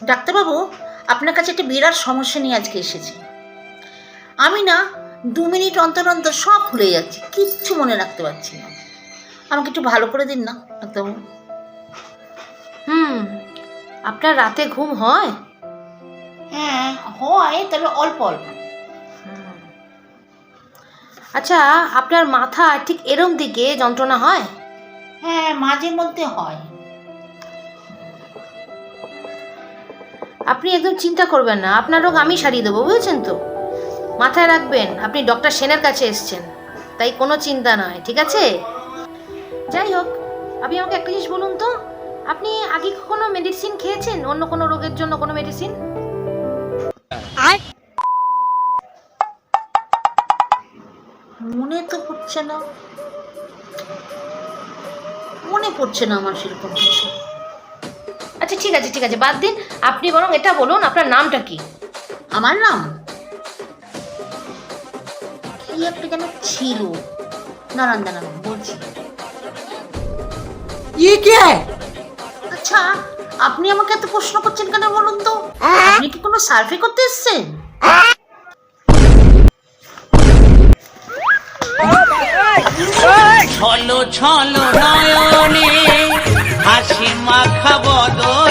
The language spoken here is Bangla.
ডাক্তারবাবু, আপনার কাছে একটা বিরাট সমস্যা নিয়ে আজকে এসেছি। আমি না 2 মিনিট অন্তর অন্তর সব ভুলে যাচ্ছি, কিচ্ছু মনে রাখতে পারছি না। আমাকে একটু ভালো করে দিন না ডাক্তারবাবু। আপনার রাতে ঘুম হয়? হ্যাঁ হয়, তবে অল্প অল্প। আচ্ছা, আপনার মাথা ঠিক এরম দিকে যন্ত্রণা হয়? হ্যাঁ, মাঝে মধ্যে হয়। আপনি একদম চিন্তা করবেন না, আপনার রোগ আমি সারিয়ে দেবো, বুঝেছেন তো? মাথায় রাখবেন, আপনি ডক্টর সেনের কাছে এসেছেন, তাই কোনো চিন্তা নয়, ঠিক আছে? যাই হোক, আপনি আমাকে একটা জিনিস বলুন তো, আপনি আগে কখনো মেডিসিন খেয়েছেন, অন্য কোনো রোগের জন্য কোনো মেডিসিন? মনে তো পড়ছে না, মনে পড়ছে না আমার সেরকম কিছু। আচ্ছা ঠিক আছে ঠিক আছে, বাদ দিন। আপনি বরং এটা বলুন, আপনার নামটা কি? আমার নাম কি একটা যেন ছিল, দাঁড়ান দাঁড়ান বলছি। আচ্ছা, আপনি আমাকে এত প্রশ্ন করছেন কেন বলুন তো? আপনি কি কোনো সার্ভে করতে এসেছেন? ছলো ছলো নয়নে হাসি মাখা বদন